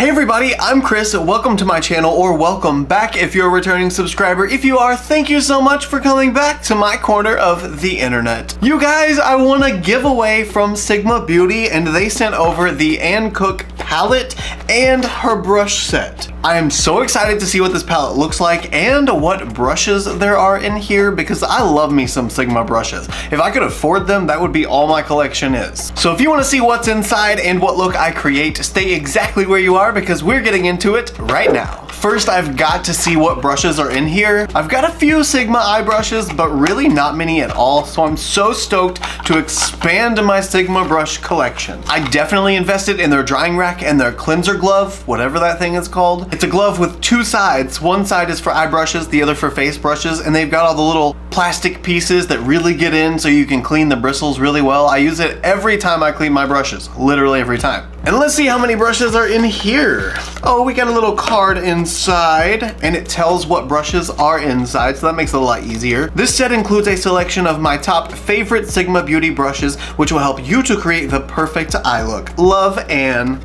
Hey everybody, I'm Chris. Welcome to my channel, or welcome back if you're a returning subscriber. If you are, thank you so much for coming back to my corner of the internet. You guys, I won a giveaway from Sigma Beauty, and they sent over the Ann Cook palette and her brush set. I am so excited to see what this palette looks like and what brushes there are in here, because I love me some Sigma brushes. If I could afford them, that would be all my collection is. So if you want to see what's inside and what look I create, stay exactly where you are, because we're getting into it right now. First, I've got to see what brushes are in here. I've got a few Sigma eye brushes, but really not many at all, so I'm so stoked to expand my Sigma brush collection. I definitely invested in their drying rack and their cleanser glove, whatever that thing is called. It's a glove with two sides. One side is for eye brushes, the other for face brushes, and they've got all the little plastic pieces that really get in so you can clean the bristles really well. I use it every time I clean my brushes, literally every time. And let's see how many brushes are in here. Oh, we got a little card inside, and it tells what brushes are inside, so that makes it a lot easier. This set includes a selection of my top favorite Sigma Beauty brushes, which will help you to create the perfect eye look. Love, Ann.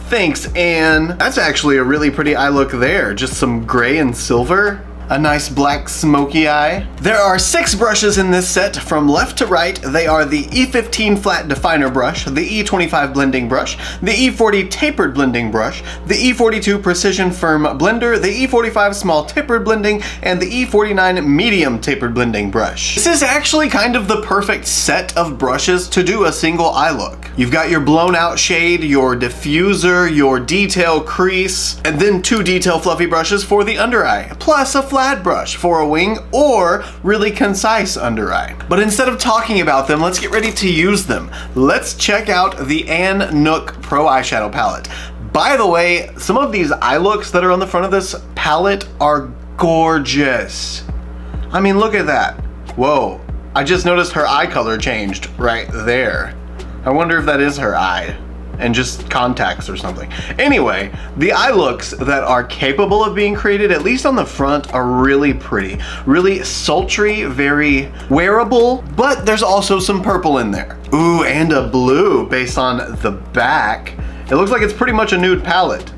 Thanks, Ann. That's actually a really pretty eye look there. Just some gray and silver. A nice black smoky eye. There are 6 brushes in this set from left to right. They are the E15 flat definer brush, the E25 blending brush, the E40 tapered blending brush, the E42 precision firm blender, the E45 small tapered blending, and the E49 medium tapered blending brush. This is actually kind of the perfect set of brushes to do a single eye look. You've got your blown out shade, your diffuser, your detail crease, and then 2 detail fluffy brushes for the under eye, plus a flat brush for a wing or really concise under eye. But instead of talking about them, let's get ready to use them. Let's check out the Ann Nook Pro Eyeshadow Palette. By the way, some of these eye looks that are on the front of this palette are gorgeous. I mean, look at that. Whoa, I just noticed her eye color changed right there. I wonder if that is her eye and just contacts or something. Anyway, the eye looks that are capable of being created, at least on the front, are really pretty. Really sultry, very wearable, but there's also some purple in there. Ooh, and a blue based on the back. It looks like it's pretty much a nude palette,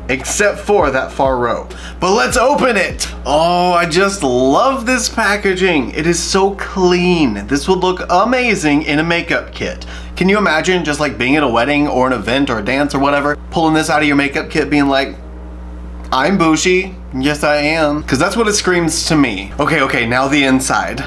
except for that far row. But let's open it. Oh, I just love this packaging. It is so clean. This would look amazing in a makeup kit. Can you imagine just like being at a wedding or an event or a dance or whatever, pulling this out of your makeup kit being like, I'm bougie. Yes, I am. Because that's what it screams to me. Okay, now the inside.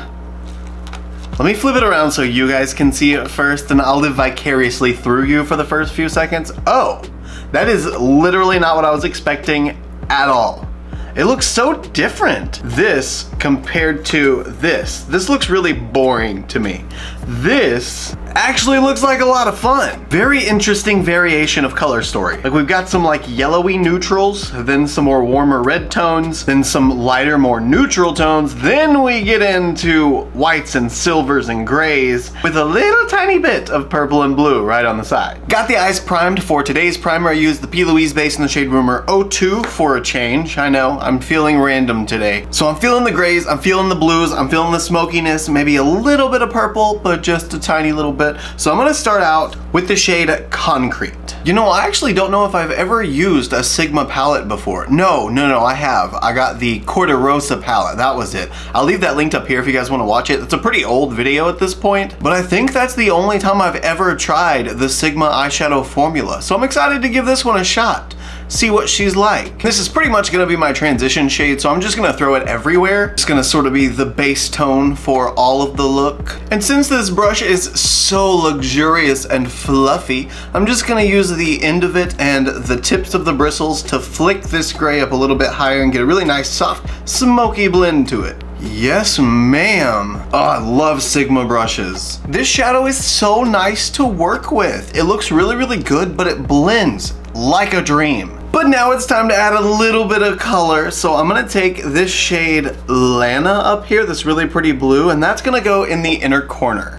Let me flip it around so you guys can see it first, and I'll live vicariously through you for the first few seconds. Oh, that is literally not what I was expecting at all. It looks so different. This compared to this. This looks really boring to me. This actually looks like a lot of fun. Very interesting variation of color story. Like we've got some like yellowy neutrals, then some more warmer red tones, then some lighter, more neutral tones. Then we get into whites and silvers and grays with a little tiny bit of purple and blue right on the side. Got the eyes primed. For today's primer, I used the P. Louise base in the shade Rumor 02 for a change. I know, I'm feeling random today. So I'm feeling the grays, I'm feeling the blues, I'm feeling the smokiness, maybe a little bit of purple, but just a tiny little bit. So I'm gonna start out with the shade Concrete. You know, I actually don't know if I've ever used a Sigma palette before. No, I have. I got the Corderosa palette, that was it. I'll leave that linked up here if you guys wanna watch it. It's a pretty old video at this point, but I think that's the only time I've ever tried the Sigma eyeshadow formula. So I'm excited to give this one a shot. See what she's like. This is pretty much gonna be my transition shade, so I'm just gonna throw it everywhere. It's gonna sort of be the base tone for all of the look. And since this brush is so luxurious and fluffy, I'm just gonna use the end of it and the tips of the bristles to flick this gray up a little bit higher and get a really nice soft smoky blend to it. Yes, ma'am. Oh, I love Sigma brushes. This shadow is so nice to work with. It looks really, really good, but it blends like a dream. But now it's time to add a little bit of color. So I'm gonna take this shade Lana up here, this really pretty blue, and that's gonna go in the inner corner.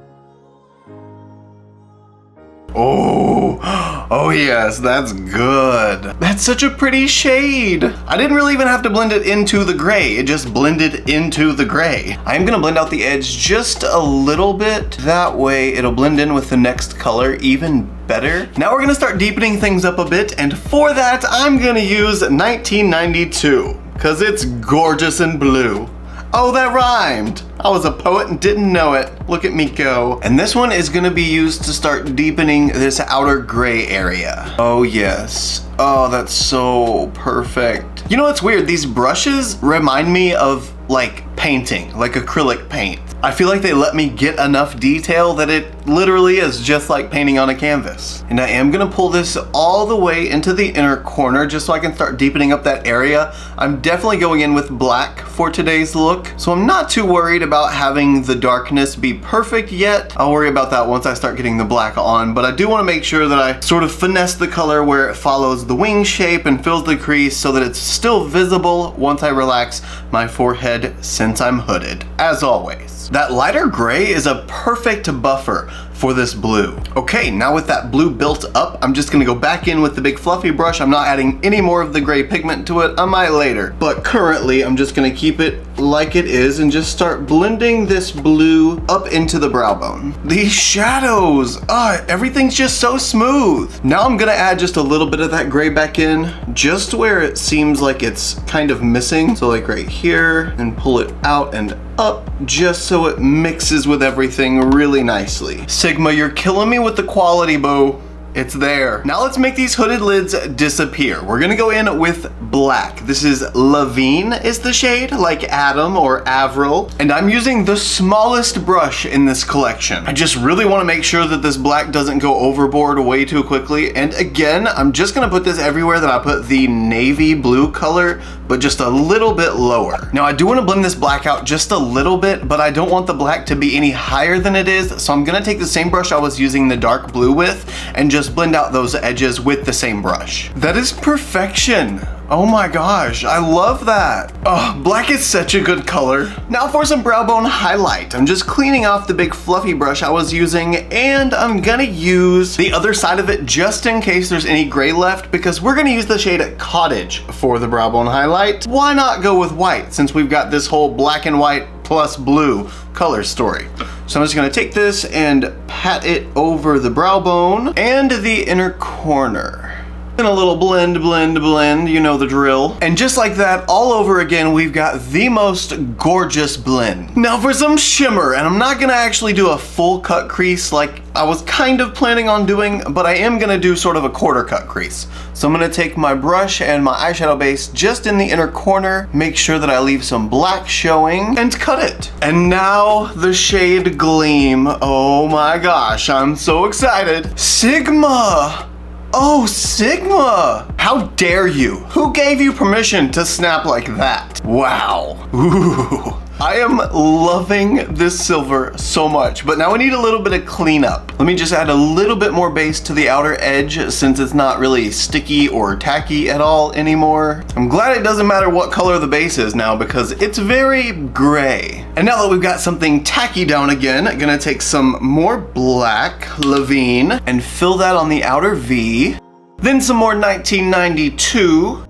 Oh yes, that's good. That's such a pretty shade. I didn't really even have to blend it into the gray. It just blended into the gray. I'm gonna blend out the edge just a little bit. That way it'll blend in with the next color even better. Now we're gonna start deepening things up a bit, and for that, I'm gonna use 1992, cause it's gorgeous and blue. Oh, that rhymed. I was a poet and didn't know it. Look at me go. And this one is gonna be used to start deepening this outer gray area. Oh yes. Oh, that's so perfect. You know what's weird? These brushes remind me of like painting, like acrylic paint. I feel like they let me get enough detail that it literally is just like painting on a canvas. And I am gonna pull this all the way into the inner corner just so I can start deepening up that area. I'm definitely going in with black for today's look, so I'm not too worried about having the darkness be perfect yet. I'll worry about that once I start getting the black on, but I do wanna make sure that I sort of finesse the color where it follows the wing shape and fills the crease so that it's still visible once I relax my forehead since I'm hooded, as always. That lighter gray is a perfect buffer for this blue. Okay, now with that blue built up, I'm just gonna go back in with the big fluffy brush. I'm not adding any more of the gray pigment to it. I might later, but currently I'm just gonna keep it like it is and just start blending this blue up into the brow bone. These shadows, everything's just so smooth. Now I'm gonna add just a little bit of that gray back in, just where it seems like it's kind of missing. So like right here, and pull it out and up just so it mixes with everything really nicely. Sigma, you're killing me with the quality, boo. It's there. Now let's make these hooded lids disappear. We're gonna go in with black. This is Levine is the shade, like Adam or Avril. And I'm using the smallest brush in this collection. I just really wanna make sure that this black doesn't go overboard way too quickly. And again, I'm just gonna put this everywhere that I put the navy blue color, but just a little bit lower. Now I do wanna blend this black out just a little bit, but I don't want the black to be any higher than it is. So I'm gonna take the same brush I was using the dark blue with and just blend out those edges with the same brush. That is perfection. Oh my gosh, I love that. Oh, black is such a good color. Now for some brow bone highlight. I'm just cleaning off the big fluffy brush I was using, and I'm gonna use the other side of it just in case there's any gray left, because we're gonna use the shade Cottage for the brow bone highlight. Why not go with white since we've got this whole black and white plus blue color story? So I'm just gonna take this and pat it over the brow bone and the inner corner. And a little blend, blend, blend, you know the drill. And just like that, all over again, we've got the most gorgeous blend. Now for some shimmer, and I'm not gonna actually do a full cut crease like I was kind of planning on doing, but I am gonna do sort of a quarter cut crease. So I'm gonna take my brush and my eyeshadow base just in the inner corner, make sure that I leave some black showing, and cut it. And now the shade Gleam. Oh my gosh, I'm so excited. Sigma! Oh, Sigma! How dare you? Who gave you permission to snap like that? Wow. Ooh. I am loving this silver so much, but now we need a little bit of cleanup. Let me just add a little bit more base to the outer edge since it's not really sticky or tacky at all anymore. I'm glad it doesn't matter what color the base is now because it's very gray. And now that we've got something tacky down again, I'm gonna take some more black Levine and fill that on the outer V. Then some more 1992.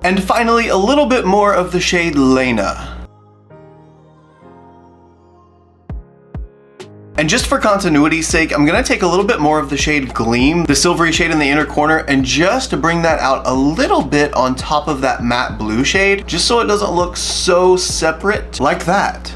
And finally, a little bit more of the shade Lena. And just for continuity's sake, I'm gonna take a little bit more of the shade Gleam, the silvery shade in the inner corner, and just bring that out a little bit on top of that matte blue shade, just so it doesn't look so separate, like that.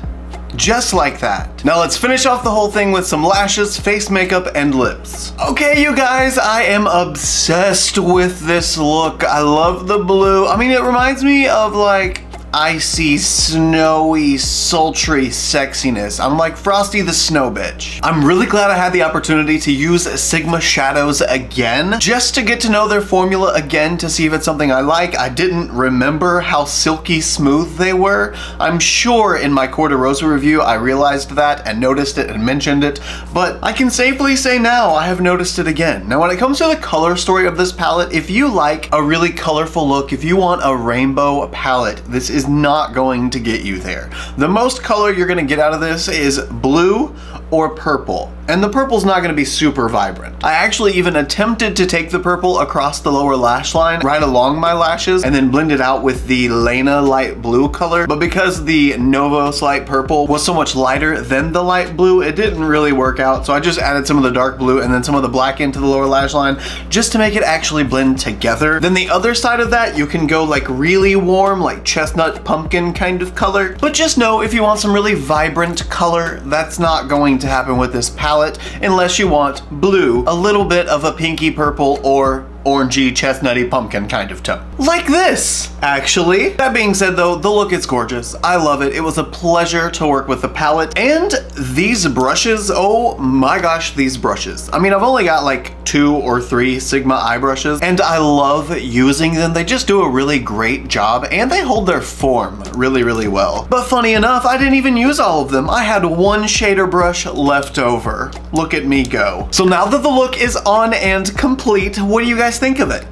Just like that. Now let's finish off the whole thing with some lashes, face makeup, and lips. Okay, you guys, I am obsessed with this look. I love the blue. I mean, it reminds me of like icy, snowy, sultry sexiness. I'm like Frosty the Snow Bitch. I'm really glad I had the opportunity to use Sigma shadows again, just to get to know their formula again to see if it's something I like. I didn't remember how silky smooth they were. I'm sure in my Corte Rosa review I realized that and noticed it and mentioned it, but I can safely say now I have noticed it again. Now when it comes to the color story of this palette, if you like a really colorful look, if you want a rainbow palette, this is not going to get you there. The most color you're gonna get out of this is blue or purple. And the purple's not gonna be super vibrant. I actually even attempted to take the purple across the lower lash line, right along my lashes, and then blend it out with the Lena light blue color. But because the Novos light purple was so much lighter than the light blue, it didn't really work out. So I just added some of the dark blue and then some of the black into the lower lash line just to make it actually blend together. Then the other side of that, you can go like really warm, like chestnut pumpkin kind of color. But just know if you want some really vibrant color, that's not going to happen with this palette unless you want blue, a little bit of a pinky purple or orangey chestnutty pumpkin kind of tone. Like this, actually. That being said though, the look is gorgeous. I love it. It was a pleasure to work with the palette. And these brushes, oh my gosh, these brushes. I mean, I've only got like 2 or 3 Sigma eye brushes and I love using them. They just do a really great job and they hold their form really, really well. But funny enough, I didn't even use all of them. I had one shader brush left over. Look at me go. So now that the look is on and complete, what do you guys think of it?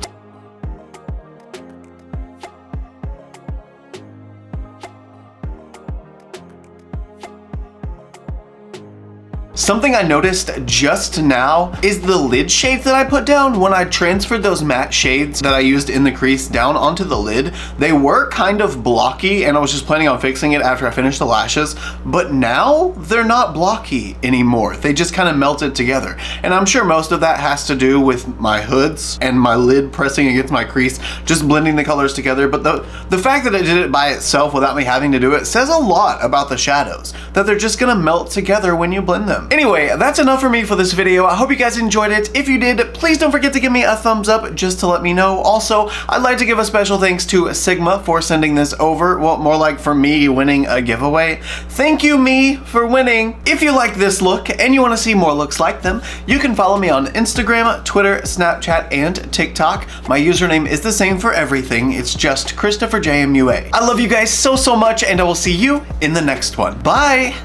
Something I noticed just now is the lid shade that I put down. When I transferred those matte shades that I used in the crease down onto the lid, they were kind of blocky and I was just planning on fixing it after I finished the lashes, but now they're not blocky anymore. They just kind of melted together. And I'm sure most of that has to do with my hoods and my lid pressing against my crease, just blending the colors together. But the fact that it did it by itself without me having to do it says a lot about the shadows, that they're just gonna melt together when you blend them. Anyway, that's enough for me for this video. I hope you guys enjoyed it. If you did, please don't forget to give me a thumbs up just to let me know. Also, I'd like to give a special thanks to Sigma for sending this over. Well, more like for me winning a giveaway. Thank you, me, for winning. If you like this look and you want to see more looks like them, you can follow me on Instagram, Twitter, Snapchat, and TikTok. My username is the same for everything. It's just ChristopherJMUA. I love you guys so, so much, and I will see you in the next one. Bye!